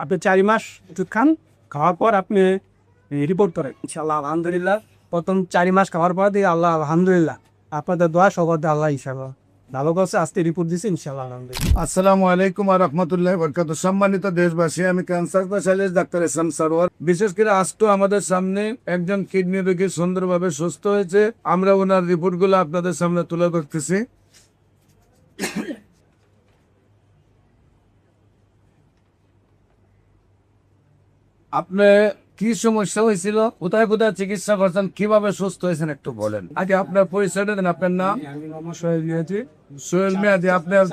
আপনি 4 মাস ওষুধ খান, খাওয়ার পর আপনি রিপোর্ট করেন। ইনশাআল্লাহ আলহামদুলিল্লাহ প্রথম 4 মাস খাওয়ার পর দিয়ে আল্লাহ আলহামদুলিল্লাহ আপনাদের দোয়া সবার আল্লাহ ইনশাআল্লাহ ভালো করছে। আজকে রিপোর্ট দিচ্ছে ইনশাআল্লাহ আলহামদুলিল্লাহ। আসসালামু আলাইকুম ওয়া রাহমাতুল্লাহি ওয়া বারাকাতুহু। সম্মানিত দেশবাসী, আমি ক্যান্সার স্পেশালিস্ট ডাক্তার ইসলাম সরওয়ার। বিশেষ করে আজ তো আমাদের সামনে একজন কিডনি রোগী সুন্দরভাবে সুস্থ হয়েছে। আমরা ওনার রিপোর্টগুলো আপনাদের সামনে তুলে ধরতেছি। আপনি কি সমস্যা হয়েছিল, কোথায় কোথায় চিকিৎসা করছেন, কিভাবে সুস্থ হয়েছেন একটু বলেন। আগে আপনার পরিচয়টা দেন। আপনার নাম? আমি মোহাম্মদ সোহেল মিয়াজি। সোহেল মিয়াজি। আপনার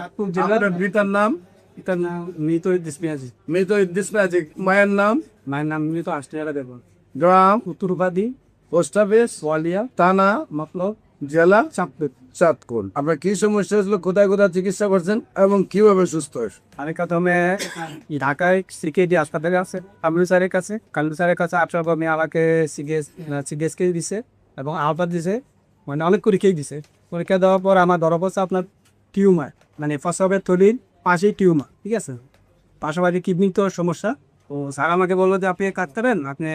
আপনার পিতার নাম? পিতার নাম মৃত ইদ্রিস মিয়াজি। মৃত ইদ্রিস মিয়াজি। মায়ের নাম? মায়ের নাম মৃত আষ্টিয়ারা দেবন। গ্রাম? উত্তর উপাধি পোস্ট অফিস? ওয়ালিয়া থানা? মতলব জেলা? চাঁদপুর। চাঁদপুর। আপনার কি সমস্যা হয়েছিল, কোথায় কোথায় চিকিৎসা করছেন এবং কিভাবে সুস্থ হয়েছে? আমি প্রথমে ঢাকায় সিকেডি হাসপাতালে আছে কামরুল স্যারের কাছে। কামরুল স্যারের কাছে আসার পর আমাকে সিডিএসকে দিছে এবং আলফা দিছে, মানে অনেক পরীক্ষাই দিছে। পরীক্ষা দেওয়ার পর আমার ধরা পড়ছে আপনার টিউমার, মানে প্রস্রাবের থলির পাশেই টিউমার, ঠিক আছে। পাশাপাশি কিডনি তো সমস্যা। তো স্যার আমাকে বললো যে আপনি কাজ করেন, আপনি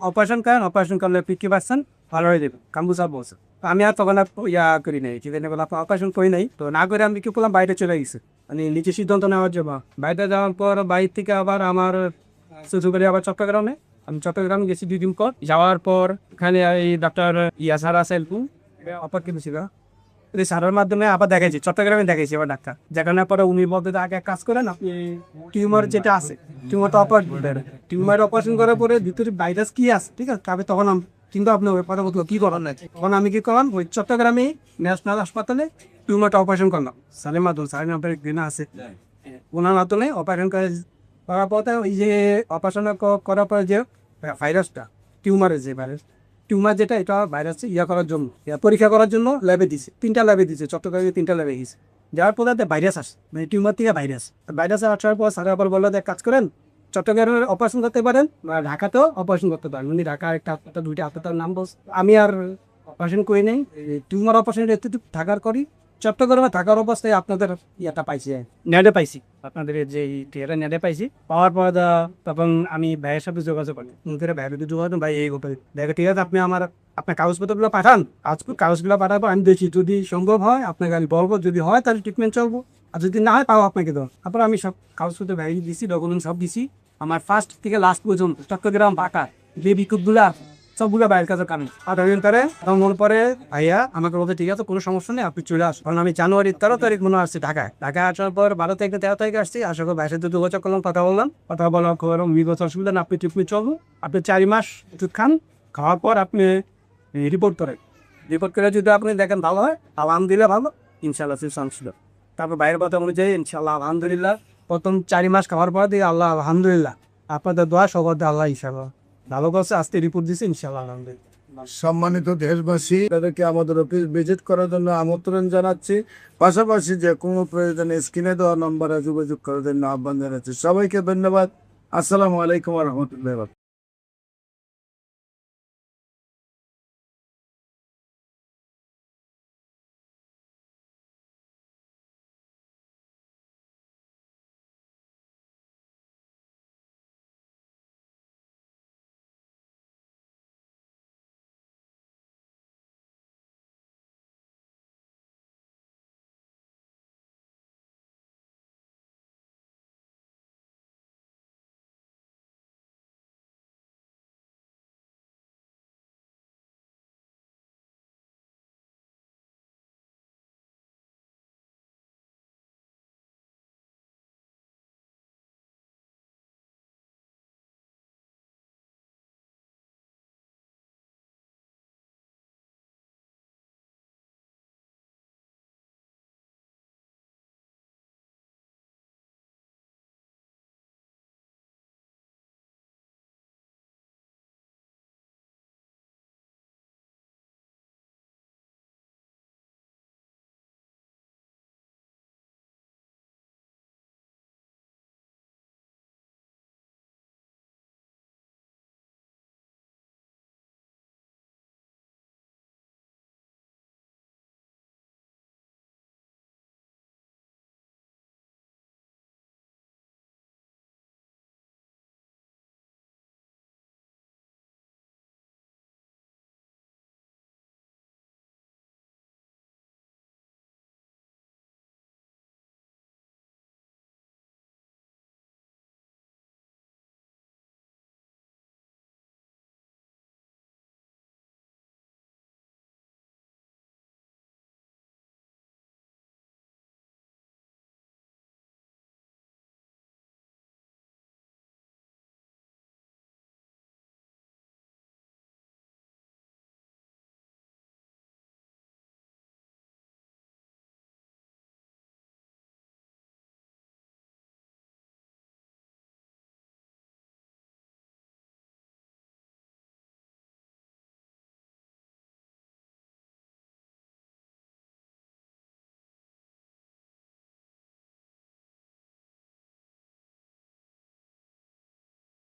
অপারেশন করেন, অপারেশন করলে 50% ভালো হয়ে যাবে, কামরুল স্যার বলছে। তো আমি আর তখন আর করি নাই, ঠিক আছে, আপনার অপারেশন করি নাই। তো না করে আমি কি করলাম, বাইরে চলে গেছি, মানে নিজে সিদ্ধান্ত নেওয়ার জন্য। বাইরে যাওয়ার পর বাইরে থেকে আবার আমার শ্বশুরবাড়ি আবার চট্টগ্রামে। আমি চট্টগ্রামে গেছি 2 দিন পর। যাওয়ার পর এখানে এই ডাক্তার স্যার আছে অপার কিন্তু ছিল, সারের মাধ্যমে আবার দেখাইছি, চট্টগ্রামে দেখাইছি আবার ডাক্তার। যেখানে পরে উনি বলতে আগে কাজ করেন, আপনি টিউমার যেটা আছে টিউমারটা অপারেশন করেন। টিউমার অপারেশন করার পরে ভিতরে ভাইরাস কি আছে, ঠিক আছে, তবে তখন কিন্তু আপনি ওই কথা বলতে কি করার নাই। তখন আমি কি করলাম, ওই চট্টগ্রামে ন্যাশনাল হাসপাতালে টিউমারটা অপারেশন করলাম। সারের মাধ্যমে, সারের নাম্বার দিন আছে, ওনার মাধ্যমে অপারেশন করার পরে ওই যে অপারেশন করার পরে যে ভাইরাসটা, টিউমারের যে ভাইরাস, টিউমার যেটা, এটা ভাইরাস করার জন্য পরীক্ষা করার জন্য ল্যাবে দিছে, 3টা ল্যাবে দিছে, চট্টগ্রামে 3টা ল্যাবে গেছে। যাওয়ার পরে ভাইরাস আসে, মানে টিউমার থেকে ভাইরাস আসার পর স্যার আবার বললো যে কাজ করেন, চট্টগ্রামে অপারেশন করতে পারেন বা ঢাকাতেও অপারেশন করতে পারেন। উনি ঢাকা একটা হাসপাতাল, 2টা হাসপাতাল নাম বলছে। আমি আর অপারেশন করি নাই, টিউমার অপারেশন এতটুকু থাকার করি। চট্টগ্রামে থাকার অবস্থায় আপনাদের ইয়েটা পাইছি, নেটে পাইছি, আপনাদের যে টিয়াটা নেটে পাইছি। পাওয়ার পর তখন আমি ভাইয়ের সাথে যোগাযোগ করি, ভাইয়ের সাথে যোগাযোগ, ভাই এই ব্যাপারে দেখো, ঠিক আছে, আপনি আপনার কাগজপত্রগুলো পাঠান। কাগজগুলো পাঠাবো, আমি দেখি যদি সম্ভব হয় আপনাকে আমি বলবো, যদি হয় তাহলে ট্রিটমেন্ট চলবো, আর যদি না হয় তাও আপনাকে দেবো। তারপর আমি সব কাগজপত্র ভাই দিছি, ডকুমেন্ট সব দিছি। আমার ফার্স্ট থেকে লাস্ট পর্যন্ত চট্টগ্রাম ঢাকা যে বিক্ষোভগুলা সবগুলো বাইরের কাছে কারণ আধার তারে তখন মনে পরে ভাইয়া আমাকে বলতে ঠিক আছে, কোনো সমস্যা নেই, আপনি চলে আসুন। কারণ আমি জানুয়ারির 13 তারিখ মনে আসছি ঢাকায় আসার পর 12 থেকে 13 তারিখে আসছি। আসার পর ভাইয়ের সাথে যোগাযোগ করলাম, কথা বললাম, কথা বলার খবর বিগত অসুবিধা না, আপনি ট্রিটমেন্ট চলবো, আপনি 4 মাস ওষুধ খান, খাওয়ার পর আপনি রিপোর্ট করেন। রিপোর্ট করে যদি আপনি দেখেন ভালো হয় আলহামদুলিল্লাহ, ভালো ইনশাল্লাহ ছিল। তারপর বাইরের কথা অনুযায়ী ইনশাল্লাহ আলহামদুলিল্লাহ প্রথম 4 মাস খাওয়ার পর দিয়ে আল্লাহ আলহামদুলিল্লাহ আপনাদের দোয়া সবার আল্লাহ ইনশাল্লাহ ভালো করছে। আজকে রিপোর্ট দিচ্ছে ইনশাল্লাহ আলহামদুলিল্লাহ। সম্মানিত দেশবাসী, তাদেরকে আমাদের অফিস ভিজিট করার জন্য আমন্ত্রণ জানাচ্ছি। পাশাপাশি যে কোনো প্রয়োজনে স্ক্রিনে দেওয়া নম্বরে যোগাযোগ করার জন্য আহ্বান জানাচ্ছি। সবাইকে ধন্যবাদ। আসসালামু আলাইকুম ওয়া রাহমাতুল্লাহি।